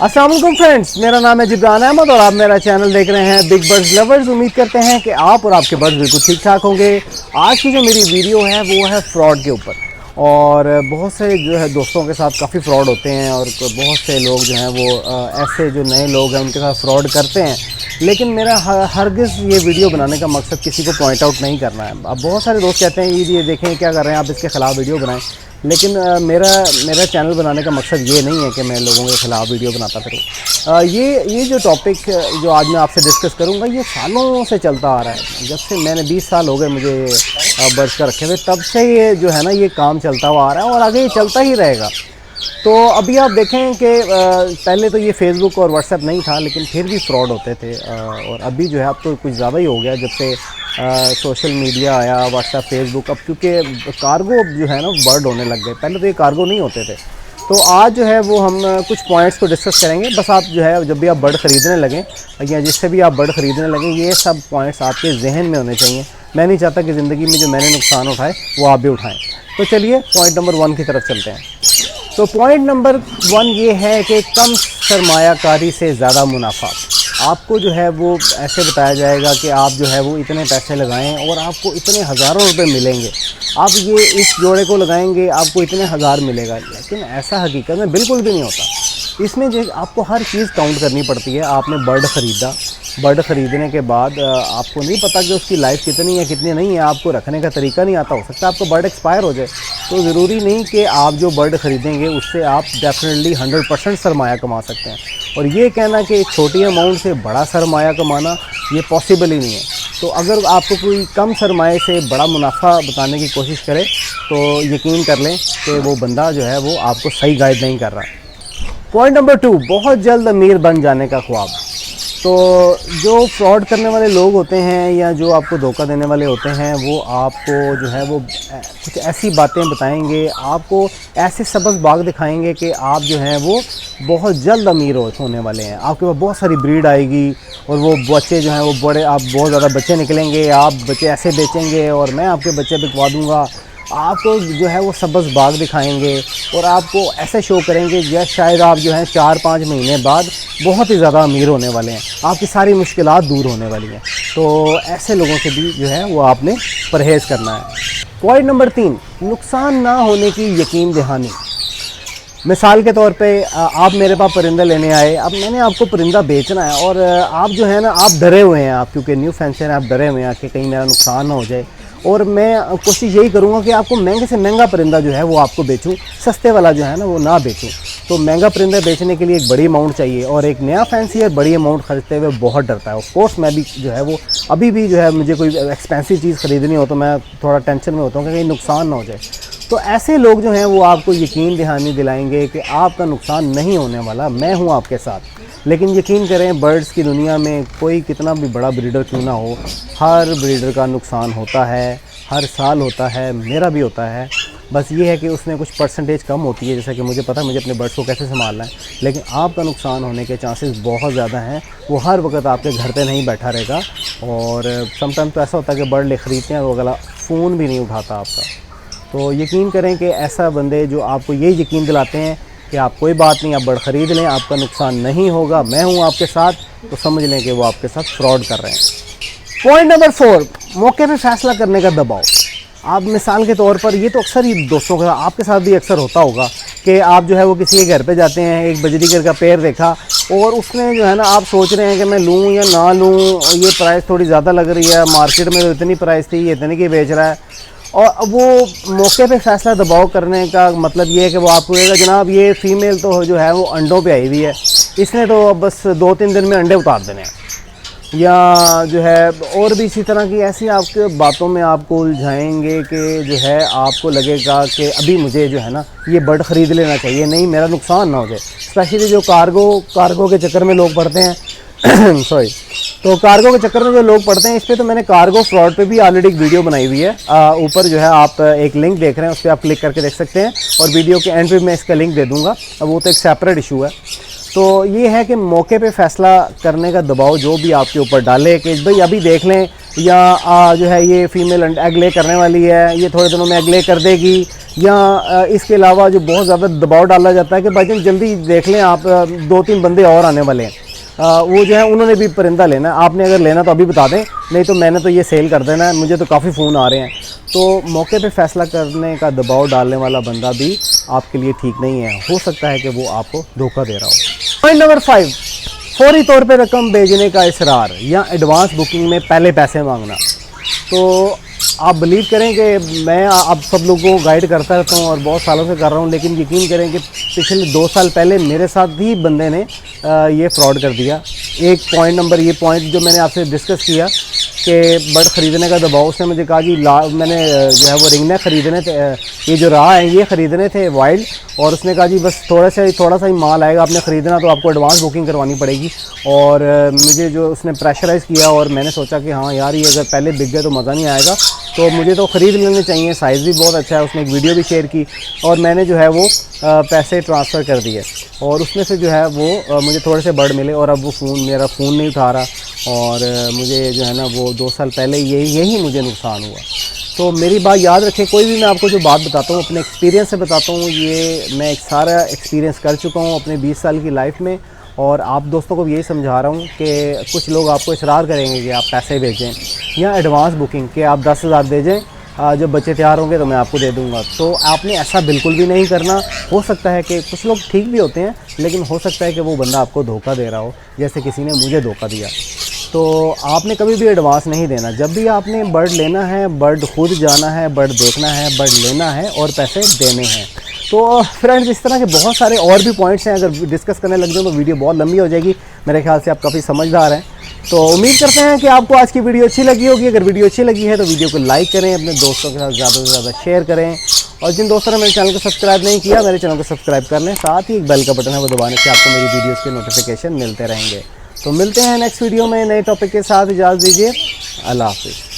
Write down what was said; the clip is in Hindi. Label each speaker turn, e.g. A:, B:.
A: अस्सलाम वालेकुम फ्रेंड्स, मेरा नाम है जिब्रान अहमद और आप मेरा चैनल देख रहे हैं बिग बर्ड्स लवर्स। उम्मीद करते हैं कि आप और आपके बर्ड्स बिल्कुल ठीक ठाक होंगे। आज की जो मेरी वीडियो है वो है फ्रॉड के ऊपर। और बहुत से जो है दोस्तों के साथ काफ़ी फ्रॉड होते हैं और बहुत से लोग जो हैं वो ऐसे जो नए लोग हैं उनके साथ फ्रॉड करते हैं। लेकिन मेरा हरगिज़ ये वीडियो बनाने का मकसद किसी को पॉइंट आउट नहीं करना है। अब बहुत सारे दोस्त कहते हैं ये देखें क्या कर रहे हैं आप, इसके ख़िलाफ़ वीडियो बनाएं। लेकिन मेरा चैनल बनाने का मकसद ये नहीं है कि मैं लोगों के ख़िलाफ़ वीडियो बनाता फिरूँ। ये जो टॉपिक जो आज मैं आपसे डिस्कस करूँगा ये सालों से चलता आ रहा है। जब से मैंने 20 साल हो गए मुझे बर्ड्स का रखे हुए, तब से ये जो है ना ये काम चलता हुआ आ रहा है और आगे ये चलता ही रहेगा। तो अभी आप देखें कि पहले तो ये फेसबुक और व्हाट्सएप नहीं था, लेकिन फिर भी फ्रॉड होते थे। और अभी जो है अब तो कुछ ज़्यादा ही हो गया जब से सोशल मीडिया आया, व्हाट्सएप, फेसबुक। अब क्योंकि कार्गो जो है ना बर्ड होने लग गए, पहले तो ये कार्गो नहीं होते थे। तो आज जो है वो हम कुछ पॉइंट्स को डिस्कस करेंगे। बस आप जो है जब भी आप बर्ड ख़रीदने लगें या जिससे भी आप बर्ड ख़रीदने लगें, ये सब पॉइंट्स आपके जहन में होने चाहिए। मैं नहीं चाहता कि ज़िंदगी में जो मैंने नुकसान उठाए वो आप भी उठाएँ। तो चलिए पॉइंट नंबर 1 की तरफ चलते हैं। तो पॉइंट नंबर 1 ये है कि कम सरमायाकारी से ज़्यादा मुनाफा। आपको जो है वो ऐसे बताया जाएगा कि आप जो है वो इतने पैसे लगाएं और आपको इतने हज़ारों रुपए मिलेंगे। आप ये इस जोड़े को लगाएंगे आपको इतने हज़ार मिलेगा, लेकिन ऐसा हकीकत में बिल्कुल भी नहीं होता। इसमें जो आपको हर चीज़ काउंट करनी पड़ती है। आपने बर्ड ख़रीदा, बर्ड ख़रीदने के बाद आपको नहीं पता कि उसकी लाइफ कितनी है कितनी नहीं है, आपको रखने का तरीका नहीं आता। हो सकता है आपका बर्ड एक्सपायर हो जाए, तो ज़रूरी नहीं कि आप जो बर्ड ख़रीदेंगे उससे आप डेफिनेटली 100% सरमाया कमा सकते हैं। और ये कहना कि एक छोटी अमाउंट से बड़ा सरमाया कमाना ये पॉसिबल ही नहीं है। तो अगर आपको कोई कम सरमाए से बड़ा मुनाफा बताने की कोशिश करे तो यकीन कर लें कि वो बंदा जो है वो आपको सही गाइड नहीं कर रहा। पॉइंट नंबर 2, बहुत जल्द अमीर बन जाने का ख्वाब। तो जो फ्रॉड करने वाले लोग होते हैं या जो आपको धोखा देने वाले होते हैं वो आपको जो है वो कुछ ऐसी बातें बताएंगे, आपको ऐसे सब्ज़ बाग दिखाएंगे कि आप जो हैं वो बहुत जल्द अमीर होने वाले हैं। आपके पास बहुत सारी ब्रीड आएगी और वो बच्चे जो हैं वो बड़े, आप बहुत ज़्यादा बच्चे निकलेंगे, आप बच्चे ऐसे बेचेंगे और मैं आपके बच्चे बिकवा दूँगा। आपको जो है वो सब्ज़ बाग दिखाएंगे और आपको ऐसे शो करेंगे कि शायद आप जो है 4-5 महीने बाद बहुत ही ज़्यादा अमीर होने वाले हैं, आपकी सारी मुश्किलात दूर होने वाली हैं। तो ऐसे लोगों से भी जो है वो आपने परहेज़ करना है। पॉइंट नंबर 3, नुकसान ना होने की यकीन दहानी। मिसाल के तौर पे आप मेरे पास परिंदा लेने आए, अब मैंने आपको परिंदा बेचना है और आप जो है ना आप डरे हुए हैं, आप क्योंकि न्यू फैंसर हैं, आप डरे हुए हैं कि कहीं मेरा नुकसान ना हो जाए। और मैं कोशिश यही करूँगा कि आपको महंगे से महंगा परिंदा जो है वो आपको बेचूं, सस्ते वाला जो है ना वो ना बेचूं। तो महंगा परिंदा बेचने के लिए एक बड़ी अमाउंट चाहिए और एक नया फैंसियर बड़ी अमाउंट खरीदते हुए बहुत डरता है। ऑफ कोर्स मैं भी जो है वो अभी भी जो है मुझे कोई एक्सपेंसिव चीज़ ख़रीदनी हो तो मैं थोड़ा टेंशन में होता हूँ कि कहीं नुकसान ना हो जाए। तो ऐसे लोग जो हैं वो आपको यकीन दहानी दिलाएंगे कि आपका नुकसान नहीं होने वाला, मैं हूँ आपके साथ। लेकिन यकीन करें बर्ड्स की दुनिया में कोई कितना भी बड़ा ब्रीडर क्यों ना हो, हर ब्रीडर का नुकसान होता है, हर साल होता है, मेरा भी होता है। बस ये है कि उसमें कुछ परसेंटेज कम होती है, जैसा कि मुझे पता है मुझे अपने बर्ड्स को कैसे संभालना है। लेकिन आपका नुकसान होने के चांसेस बहुत ज़्यादा हैं। वो हर वक्त आपके घर पे नहीं बैठा रहेगा और समटाइम तो ऐसा होता है कि बर्ड ले ख़रीदते हैं वो अगला फ़ोन भी नहीं उठाता आपका। तो यकीन करें कि ऐसा बंदे जो आपको ये यकीन दिलाते हैं कि आप कोई बात नहीं, आप बर्ड ख़रीद लें, आपका नुकसान नहीं होगा, मैं हूँ आपके साथ, तो समझ लें कि वो आपके साथ फ्रॉड कर रहे हैं। पॉइंट नंबर 4, मौके पे फ़ैसला करने का दबाव। आप मिसाल के तौर पर, ये तो अक्सर ही दोस्तों के साथ, आपके साथ भी अक्सर होता होगा कि आप जो है वो किसी के घर पे जाते हैं, एक बजरीगर का पेड़ देखा और उसमें जो है ना आप सोच रहे हैं कि मैं लूँ या ना लूँ, ये प्राइस थोड़ी ज़्यादा लग रही है, मार्केट में तो इतनी प्राइस थी, ये इतनी की बेच रहा है। और वो मौके पे फ़ैसला दबाव करने का मतलब ये है कि वो आपको कहेगा जनाब ये फ़ीमेल तो जो है वो अंडों पे आई हुई है, इसने तो बस 2-3 दिन में अंडे उतार देने हैं, या जो है और भी इसी तरह की ऐसी आपके बातों में आपको उलझाएंगे कि जो है आपको लगेगा कि अभी मुझे जो है ना ये बर्ड ख़रीद लेना चाहिए, नहीं मेरा नुकसान ना हो जाए। स्पेशली जो कार्गो के चक्कर में लोग पड़ते हैं सॉरी, तो कार्गो के चक्कर में जो लोग पढ़ते हैं, इस पर तो मैंने कार्गो फ्रॉड पे भी ऑलरेडी एक वीडियो बनाई हुई है। ऊपर जो है आप एक लिंक देख रहे हैं, उस पर आप क्लिक करके देख सकते हैं और वीडियो के एंड पे मैं इसका लिंक दे दूंगा। अब वो तो एक सेपरेट इशू है। तो ये है कि मौके पे फ़ैसला करने का दबाव जो भी आपके ऊपर डाले कि भाई अभी देख लें, या जो है ये फ़ीमेल एग ले करने वाली है, ये थोड़े दिनों में एग ले कर देगी, या इसके अलावा जो बहुत ज़्यादा दबाव डाला जाता है कि भाईजान जल्दी देख लें आप, 2-3 बंदे और आने वाले हैं, वो जो है उन्होंने भी परिंदा लेना है, आपने अगर लेना तो अभी बता दें, नहीं तो मैंने तो ये सेल कर देना है, मुझे तो काफ़ी फ़ोन आ रहे हैं। तो मौके पे फ़ैसला करने का दबाव डालने वाला बंदा भी आपके लिए ठीक नहीं है, हो सकता है कि वो आपको धोखा दे रहा हो। पॉइंट नंबर 5, फौरी तौर पे रकम भेजने का इसरार या एडवांस बुकिंग में पहले पैसे मांगना। तो आप बिलीव करें कि मैं आप सब लोगों को गाइड करता रहता हूँ और बहुत सालों से कर रहा हूँ, लेकिन यकीन करें कि पिछले 2 साल पहले मेरे साथ ही बंदे ने ये फ्रॉड कर दिया। एक पॉइंट नंबर, ये पॉइंट जो मैंने आपसे डिस्कस किया कि बर्ड ख़रीदने का दबाव, उसने मुझे कहा जी मैंने जो है वो रिंगनेक ख़रीदने थे, ये जो रहा है ये ख़रीदने थे वाइल्ड, और उसने कहा जी बस थोड़ा सा ही माल आएगा, आपने ख़रीदना तो आपको एडवांस बुकिंग करवानी पड़ेगी। और मुझे जो उसने प्रेशराइज़ किया और मैंने सोचा कि हाँ यार ये अगर पहले बिक गए तो मज़ा नहीं आएगा, तो मुझे तो ख़रीद लेने चाहिए, साइज़ भी बहुत अच्छा है। उसने एक वीडियो भी शेयर की और मैंने जो है वो पैसे ट्रांसफ़र कर दिए, और उसमें से जो है वो मुझे थोड़े से बर्ड मिले, और अब वो मेरा फ़ोन नहीं उठा रहा, और मुझे जो है ना वो 2 साल पहले यही मुझे नुकसान हुआ। तो मेरी बात याद रखें, कोई भी मैं आपको जो बात बताता हूँ अपने एक्सपीरियंस से बताता हूँ, ये मैं एक सारा एक्सपीरियंस कर चुका हूँ अपने 20 साल की लाइफ में, और आप दोस्तों को भी यही समझा रहा हूँ कि कुछ लोग आपको इसरार करेंगे कि आप पैसे भेजें या एडवांस बुकिंग के आप 10,000 दे जाएँ, जब बच्चे तैयार होंगे तो मैं आपको दे दूंगा। तो आपने ऐसा बिल्कुल भी नहीं करना। हो सकता है कि कुछ लोग ठीक भी होते हैं, लेकिन हो सकता है कि वो बंदा आपको धोखा दे रहा हो, जैसे किसी ने मुझे धोखा दिया। तो आपने कभी भी एडवांस नहीं देना। जब भी आपने बर्ड लेना है, बर्ड खुद जाना है, बर्ड देखना है, बर्ड लेना है और पैसे देने हैं। तो फ्रेंड्स, इस तरह के बहुत सारे और भी पॉइंट्स हैं, अगर डिस्कस करने लग जाऊँ तो वीडियो बहुत लंबी हो जाएगी। मेरे ख्याल से आप काफ़ी समझदार हैं। तो उम्मीद करते हैं कि आपको आज की वीडियो अच्छी लगी होगी। अगर वीडियो अच्छी लगी है तो वीडियो को लाइक करें, अपने दोस्तों के साथ ज़्यादा से ज़्यादा शेयर करें, और जिन दोस्तों ने मेरे चैनल को सब्सक्राइब नहीं किया, मेरे चैनल को सब्सक्राइब कर लें। साथ ही एक बेल का बटन है, वो दबाने से आपको मेरी वीडियोज़ के नोटिफिकेशन मिलते रहेंगे। तो मिलते हैं नेक्स्ट वीडियो में नए टॉपिक के साथ। इजाज़त दीजिए, अल्लाह हाफिज़।